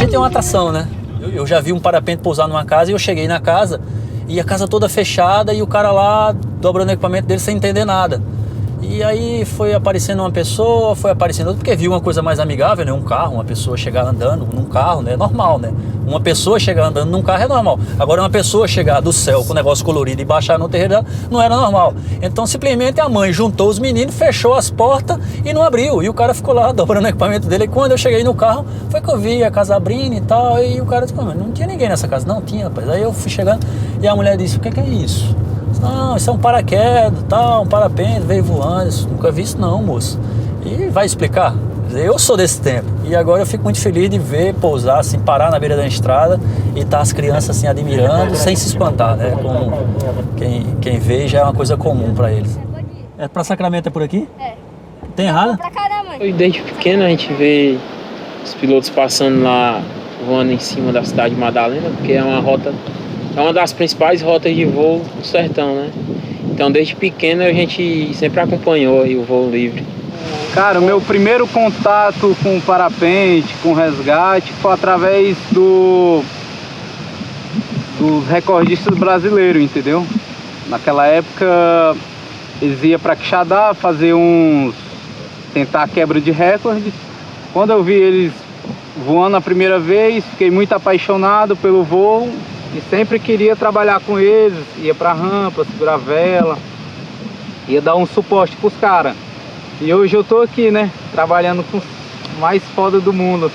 gente é uma atração, né? Eu já vi um parapente pousar numa casa e eu cheguei na casa e a casa toda fechada e o cara lá dobrando o equipamento dele sem entender nada. E aí foi aparecendo uma pessoa, foi aparecendo outra, porque viu uma coisa mais amigável, né? Um carro, uma pessoa chegar andando num carro, né? É normal, né? Uma pessoa chegar andando num carro é normal. Agora uma pessoa chegar do céu com um negócio colorido e baixar no terreiro dela, não era normal. Então simplesmente a mãe juntou os meninos, fechou as portas e não abriu. E o cara ficou lá dobrando o equipamento dele. E quando eu cheguei no carro, foi que eu vi a casa abrindo e tal. E o cara disse, mas não tinha ninguém nessa casa. Não tinha, rapaz. Aí eu fui chegando e a mulher disse, o que é isso? Não, isso é um paraquedas, tal, um parapente, veio voando, nunca vi isso não, moço. E vai explicar? Eu sou desse tempo e agora eu fico muito feliz de ver pousar, assim, parar na beira da estrada e tá as crianças assim admirando, sem se espantar, né? Como quem vê já é uma coisa comum para eles. É para Sacramento, é por aqui? É. Tem errado? Pra caramba. Desde pequeno a gente vê os pilotos passando lá, voando em cima da cidade de Madalena, porque é uma rota... É uma das principais rotas de voo do sertão, né? Então, desde pequeno, a gente sempre acompanhou aí o voo livre. Cara, o meu primeiro contato com parapente, com resgate, foi através dos recordistas brasileiros, entendeu? Naquela época, eles iam para Quixadá fazer tentar a quebra de recorde. Quando eu vi eles voando a primeira vez, fiquei muito apaixonado pelo voo. E sempre queria trabalhar com eles, ia pra rampa, segurar a vela, ia dar um suporte pros caras. E hoje eu tô aqui, né, trabalhando com os mais foda do mundo.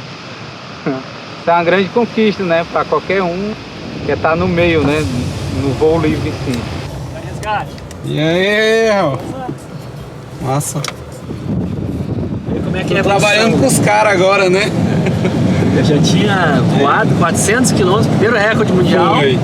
Isso é uma grande conquista, né, pra qualquer um que tá no meio, né, no voo livre em si. Resgate. E aí, massa. E como é que tô trabalhando com os caras agora, né? Eu já tinha voado 400 km, primeiro recorde mundial. Foi.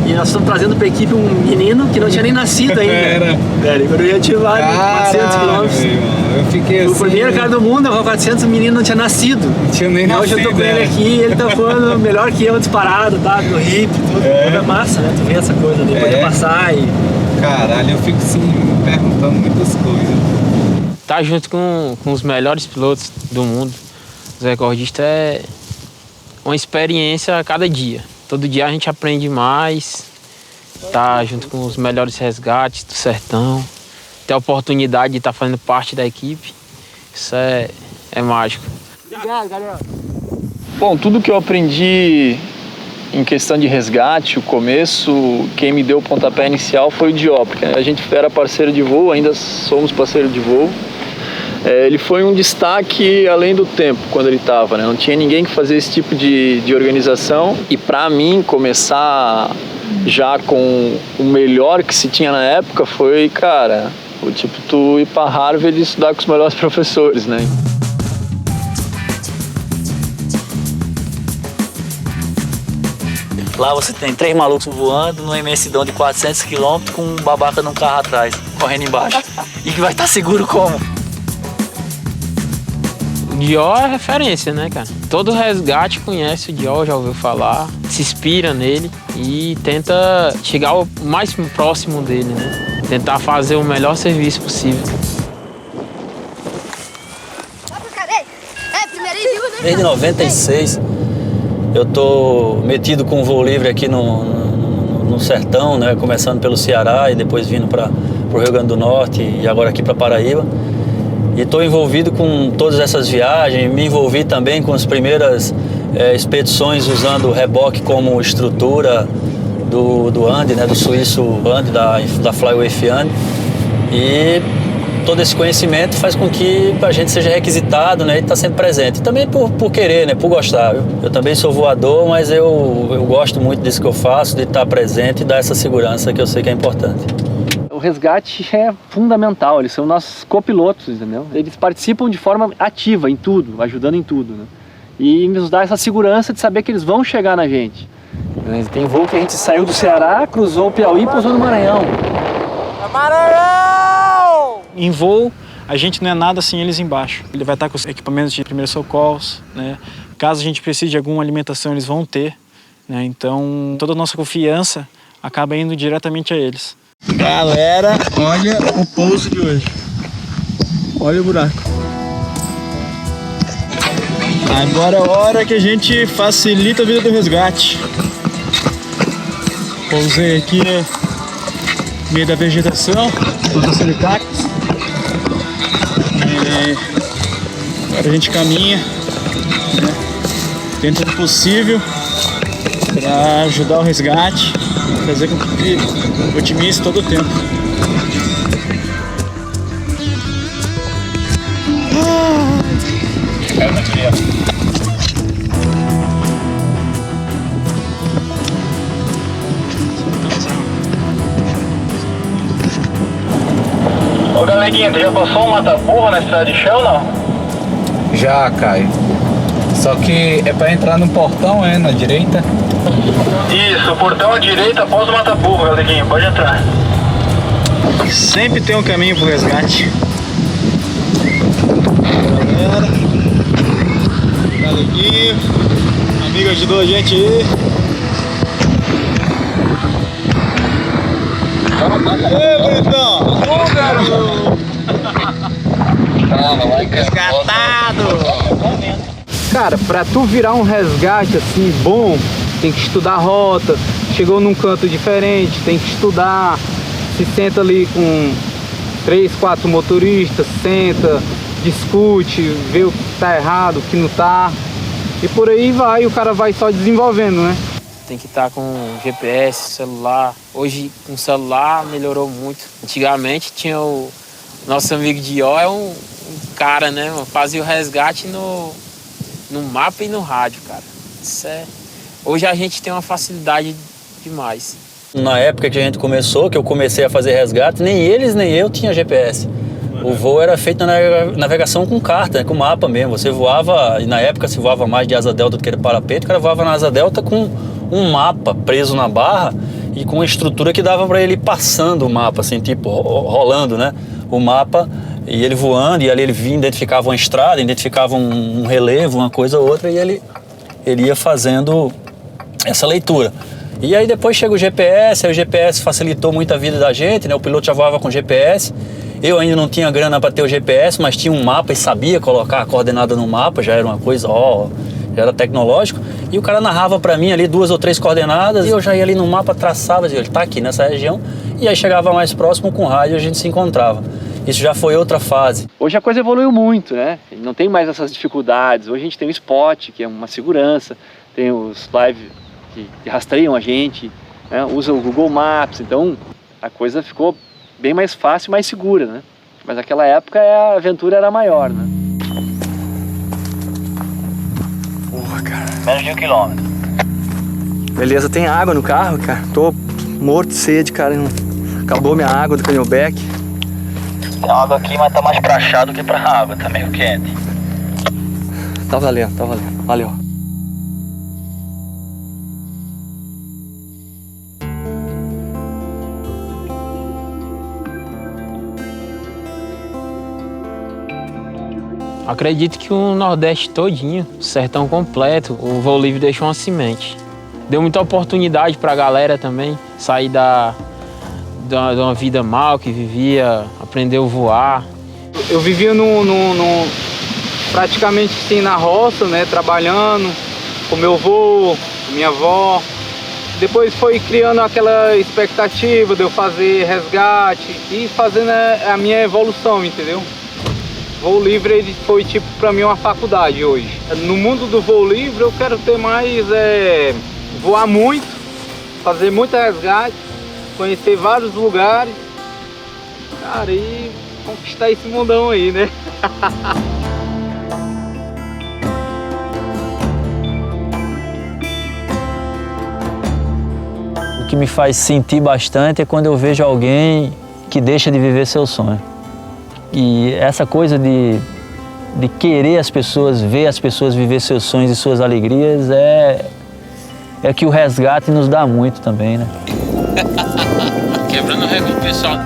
E nós estamos trazendo para a equipe um menino que não tinha nem nascido ainda. Era. Eu já tinha voado 400 km. Eu fiquei o assim... primeiro cara do mundo, eu 400, o menino não tinha nascido. Não tinha nem nascido. Hoje eu tô com ele aqui, ele tá voando melhor que eu, disparado, tá? No hip, tudo. É massa, né? Tu vê essa coisa, depois de passar e... Caralho, eu fico assim, me perguntando muitas coisas. Tá junto com os melhores pilotos do mundo. Os recordistas é uma experiência a cada dia. Todo dia a gente aprende mais, tá junto com os melhores resgates do sertão, ter a oportunidade de estar fazendo parte da equipe, isso é mágico. Obrigado, galera. Bom, tudo que eu aprendi em questão de resgate, o começo, quem me deu o pontapé inicial foi o Dió, porque a gente era parceiro de voo, ainda somos parceiro de voo. Ele foi um destaque além do tempo, quando ele estava, né? Não tinha ninguém que fazia esse tipo de organização. E para mim, começar já com o melhor que se tinha na época foi, cara, o tipo tu ir para Harvard e estudar com os melhores professores, né? Lá você tem 3 malucos voando numa imensidão de 400 km com um babaca num carro atrás, correndo embaixo. E que vai estar seguro como? O Dió é referência, né, cara? Todo resgate conhece o Dió, já ouviu falar, se inspira nele e tenta chegar o mais próximo dele, né? Tentar fazer o melhor serviço possível. Desde 96 eu tô metido com o voo livre aqui no sertão, né? Começando pelo Ceará e depois vindo para o Rio Grande do Norte e agora aqui para Paraíba. E estou envolvido com todas essas viagens, me envolvi também com as primeiras expedições usando o reboque como estrutura do Andy, né, do suíço Andy, da Flyway Andy. E todo esse conhecimento faz com que a gente seja requisitado, né, e está sempre presente. E também por querer, né, por gostar. Eu também sou voador, mas eu gosto muito disso que eu faço, de estar presente e dar essa segurança que eu sei que é importante. O resgate é fundamental, eles são nossos copilotos, entendeu? Eles participam de forma ativa em tudo, ajudando em tudo, né? E nos dá essa segurança de saber que eles vão chegar na gente. Tem voo que a gente saiu do Ceará, cruzou o Piauí e pousou no Maranhão. Maranhão! Em voo, a gente não é nada sem eles embaixo. Ele vai estar com os equipamentos de primeiros socorros, né? Caso a gente precise de alguma alimentação, eles vão ter, né? Então, toda a nossa confiança acaba indo diretamente a eles. Galera, olha o pouso de hoje. Olha o buraco. Agora é a hora que a gente facilita a vida do resgate. Pousei aqui no meio da vegetação, todos os silicatos. Agora a gente caminha, né, dentro do possível para ajudar o resgate, fazer com que otimize todo o tempo. Ô Galeguinha, tu já passou um mata-burro na estrada de chão, não? Já, Caio. Só que é pra entrar no portão, na direita? Isso, o portão à direita após o mata-burro, Galeguinha, pode entrar. Sempre tem um caminho pro resgate. Galera, Galeguinho, amigo ajudou a gente aí. Ei, bonitão! Ô, garoto! Resgatado! Cara, pra tu virar um resgate assim bom, tem que estudar a rota. Chegou num canto diferente, tem que estudar. Se senta ali com 3, 4 motoristas, senta, discute, vê o que tá errado, o que não tá. E por aí vai, o cara vai só desenvolvendo, né? Tem que estar com GPS, celular. Hoje, com celular, melhorou muito. Antigamente, tinha o nosso amigo Dió, é um cara, né? Fazia o resgate no mapa e no rádio, cara. Isso é... Hoje a gente tem uma facilidade demais. Na época que a gente começou, que eu comecei a fazer resgate, nem eles nem eu tinha GPS. O voo era feito na navegação com carta, com mapa mesmo. Você voava, e na época se voava mais de asa delta do que de parapeito, o cara voava na asa delta com um mapa preso na barra e com uma estrutura que dava para ele ir passando o mapa, assim, tipo, rolando, né? O mapa, e ele voando, e ali ele vinha, identificava uma estrada, identificava um relevo, uma coisa ou outra, e ele ia fazendo essa leitura. E aí depois chega o GPS, aí o GPS facilitou muito a vida da gente, né? O piloto já voava com GPS. Eu ainda não tinha grana para ter o GPS, mas tinha um mapa e sabia colocar a coordenada no mapa, já era uma coisa, já era tecnológico. E o cara narrava para mim ali 2 ou 3 coordenadas e eu já ia ali no mapa, traçava, dizia, ele tá aqui nessa região. E aí chegava mais próximo com o rádio, a gente se encontrava. Isso já foi outra fase. Hoje a coisa evoluiu muito, né? Não tem mais essas dificuldades. Hoje a gente tem o Spot, que é uma segurança, tem os live que rastreiam a gente, né? Usa o Google Maps, então a coisa ficou bem mais fácil e mais segura, né? Mas naquela época a aventura era maior, né? Porra, cara. Menos de 1 quilômetro. Beleza, tem água no carro, cara. Tô morto de sede, cara. Acabou minha água do camelback. Tem água aqui, mas tá mais pra chá do que pra água, tá meio quente. Tá valendo, tá valendo. Valeu. Acredito que o Nordeste todinho, o sertão completo, o Voo Livre deixou uma semente. Deu muita oportunidade pra galera também, sair de uma vida mal que vivia, aprendeu a voar. Eu vivia praticamente assim na roça, né, trabalhando com meu avô, minha avó. Depois foi criando aquela expectativa de eu fazer resgate e fazendo a minha evolução, entendeu? Voo livre ele foi tipo para mim uma faculdade hoje. No mundo do voo livre eu quero ter mais, voar muito, fazer muito resgate, conhecer vários lugares, cara, e conquistar esse mundão aí, né? O que me faz sentir bastante é quando eu vejo alguém que deixa de viver seu sonho. E essa coisa de querer as pessoas, ver as pessoas viver seus sonhos e suas alegrias é que o resgate nos dá muito também, né? Quebrando o recorde, pessoal.